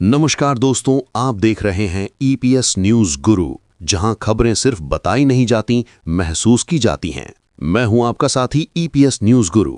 नमस्कार दोस्तों, आप देख रहे हैं ईपीएस न्यूज गुरु, जहां खबरें सिर्फ बताई नहीं जाती, महसूस की जाती हैं। मैं हूं आपका साथी ईपीएस न्यूज गुरु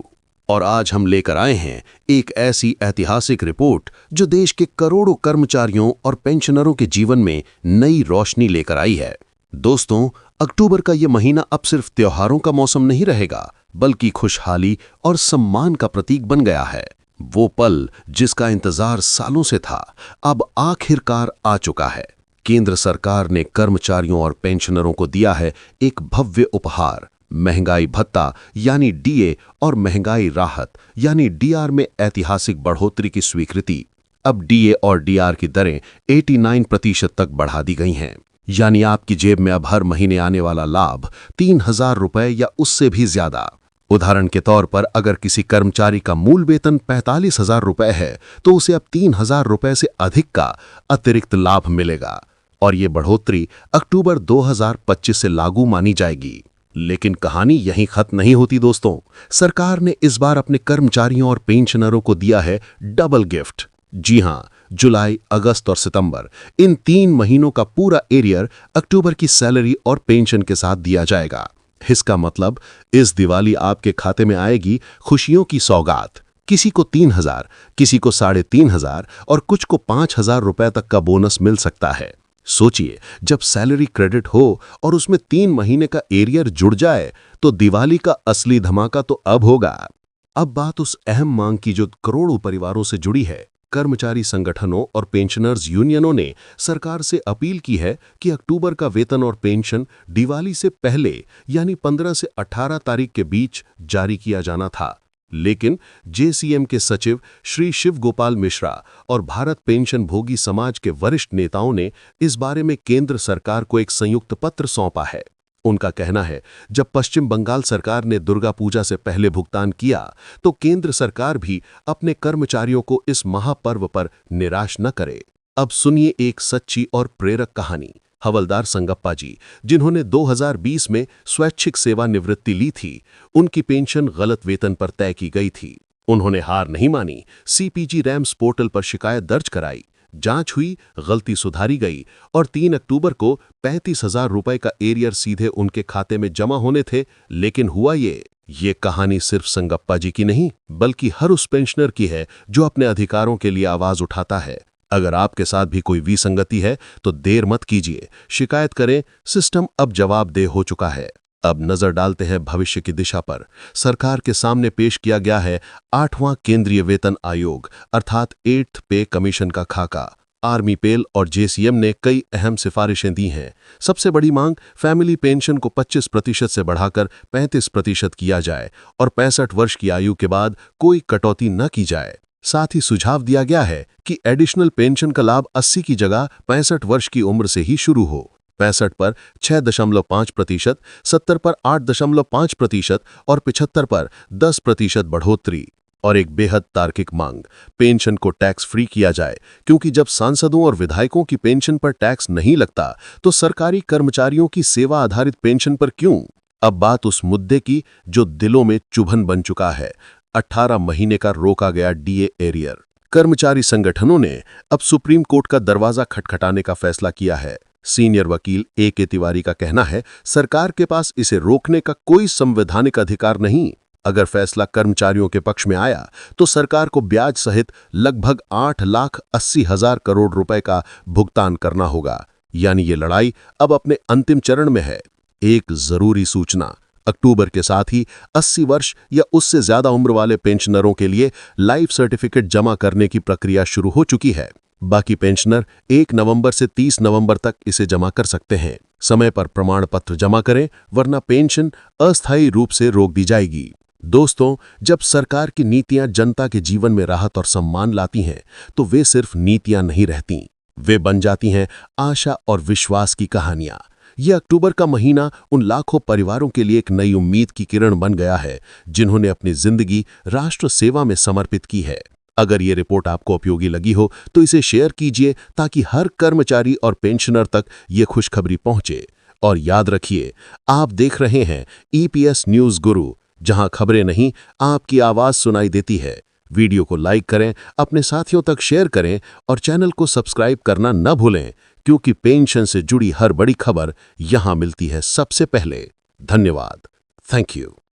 और आज हम लेकर आए हैं एक ऐसी ऐतिहासिक रिपोर्ट जो देश के करोड़ों कर्मचारियों और पेंशनरों के जीवन में नई रोशनी लेकर आई है। दोस्तों, अक्टूबर का ये महीना अब सिर्फ त्योहारों का मौसम नहीं रहेगा, बल्कि खुशहाली और सम्मान का प्रतीक बन गया है। वो पल जिसका इंतजार सालों से था, अब आखिरकार आ चुका है। केंद्र सरकार ने कर्मचारियों और पेंशनरों को दिया है एक भव्य उपहार, महंगाई भत्ता यानी डीए और महंगाई राहत यानी डीआर में ऐतिहासिक बढ़ोतरी की स्वीकृति। अब डीए और डीआर की दरें 89% तक बढ़ा दी गई हैं, यानी आपकी जेब में अब हर महीने आने वाला लाभ 3,000 रुपए या उससे भी ज्यादा। उदाहरण के तौर पर अगर किसी कर्मचारी का मूल वेतन 45,000 रुपए है, तो उसे अब 3,000 रुपए से अधिक का अतिरिक्त लाभ मिलेगा और ये बढ़ोतरी अक्टूबर 2025 से लागू मानी जाएगी। लेकिन कहानी यहीं खत्म नहीं होती दोस्तों। सरकार ने इस बार अपने कर्मचारियों और पेंशनरों को दिया है डबल गिफ्ट। जी हां, जुलाई, अगस्त और सितंबर, इन 3 महीनों का पूरा एरियर अक्टूबर की सैलरी और पेंशन के साथ दिया जाएगा। इसका मतलब इस दिवाली आपके खाते में आएगी खुशियों की सौगात। किसी को 3,000, किसी को 3,500 और कुछ को 5,000 रुपए तक का बोनस मिल सकता है। सोचिए, जब सैलरी क्रेडिट हो और उसमें 3 महीने का एरियर जुड़ जाए, तो दिवाली का असली धमाका तो अब होगा। अब बात उस अहम मांग की जो करोड़ों परिवारों से जुड़ी है। कर्मचारी संगठनों और पेंशनर्स यूनियनों ने सरकार से अपील की है कि अक्टूबर का वेतन और पेंशन दिवाली से पहले यानी 15 से 18 तारीख के बीच जारी किया जाना था। लेकिन जेसीएम के सचिव श्री शिव गोपाल मिश्रा और भारत पेंशन भोगी समाज के वरिष्ठ नेताओं ने इस बारे में केंद्र सरकार को एक संयुक्त पत्र सौंपा है। उनका कहना है, जब पश्चिम बंगाल सरकार ने दुर्गा पूजा से पहले भुगतान किया, तो केंद्र सरकार भी अपने कर्मचारियों को इस महापर्व पर निराश न करे। अब सुनिए एक सच्ची और प्रेरक कहानी। हवलदार संगप्पा जी, जिन्होंने 2020 में स्वैच्छिक सेवानिवृत्ति ली थी, उनकी पेंशन गलत वेतन पर तय की गई थी। उन्होंने हार नहीं मानी, सीपीजी रैम्स पोर्टल पर शिकायत दर्ज कराई। जांच हुई, गलती सुधारी गई और 3 अक्टूबर को 35,000 रुपए का एरियर सीधे उनके खाते में जमा होने थे। लेकिन हुआ ये कहानी सिर्फ संगप्पा जी की नहीं, बल्कि हर उस पेंशनर की है जो अपने अधिकारों के लिए आवाज उठाता है। अगर आपके साथ भी कोई विसंगति है, तो देर मत कीजिए, शिकायत करें। सिस्टम अब जवाबदेह हो चुका है। अब नजर डालते हैं भविष्य की दिशा पर। सरकार के सामने पेश किया गया है 8वां केंद्रीय वेतन आयोग अर्थात 8th पे कमीशन का खाका। आर्मी पेल और जेसीएम ने कई अहम सिफारिशें दी हैं। सबसे बड़ी मांग, फैमिली पेंशन को 25% से बढ़ाकर 35% किया जाए और 65 वर्ष की आयु के बाद कोई कटौती न की जाए। साथ ही सुझाव दिया गया है कि एडिशनल पेंशन का लाभ 80 की जगह 65 वर्ष की उम्र से ही शुरू हो। 65 पर 6.5%, 70 पर 8.5% और 75 पर 10% बढ़ोतरी। और एक बेहद तार्किक मांग, पेंशन को टैक्स फ्री किया जाए, क्योंकि जब सांसदों और विधायकों की पेंशन पर टैक्स नहीं लगता, तो सरकारी कर्मचारियों की सेवा आधारित पेंशन पर क्यों? अब बात उस मुद्दे की जो दिलों में चुभन बन चुका है। 18 महीने का रोका गया डीए एरियर। कर्मचारी संगठनों ने अब सुप्रीम कोर्ट का दरवाजा खटखटाने का फैसला किया है। सीनियर वकील ए.के. तिवारी का कहना है, सरकार के पास इसे रोकने का कोई संवैधानिक अधिकार नहीं। अगर फैसला कर्मचारियों के पक्ष में आया, तो सरकार को ब्याज सहित लगभग 8,80,000 करोड़ रुपए का भुगतान करना होगा। यानी ये लड़ाई अब अपने अंतिम चरण में है। एक जरूरी सूचना, अक्टूबर के साथ ही 80 वर्ष या उससे ज्यादा उम्र वाले पेंशनरों के लिए लाइफ सर्टिफिकेट जमा करने की प्रक्रिया शुरू हो चुकी है। बाकी पेंशनर 1 नवंबर से 30 नवंबर तक इसे जमा कर सकते हैं। समय पर प्रमाण पत्र जमा करें, वरना पेंशन अस्थायी रूप से रोक दी जाएगी। दोस्तों, जब सरकार की नीतियां जनता के जीवन में राहत और सम्मान लाती हैं, तो वे सिर्फ नीतियां नहीं रहती, वे बन जाती हैं आशा और विश्वास की कहानियां। यह अक्टूबर का महीना उन लाखों परिवारों के लिए एक नई उम्मीद की किरण बन गया है, जिन्होंने अपनी जिंदगी राष्ट्र सेवा में समर्पित की है। अगर ये रिपोर्ट आपको उपयोगी लगी हो, तो इसे शेयर कीजिए ताकि हर कर्मचारी और पेंशनर तक ये खुशखबरी पहुंचे। और याद रखिए, आप देख रहे हैं ईपीएस न्यूज गुरु, जहां खबरें नहीं, आपकी आवाज सुनाई देती है। वीडियो को लाइक करें, अपने साथियों तक शेयर करें और चैनल को सब्सक्राइब करना न भूलें, क्योंकि पेंशन से जुड़ी हर बड़ी खबर यहां मिलती है सबसे पहले। धन्यवाद। Thank you.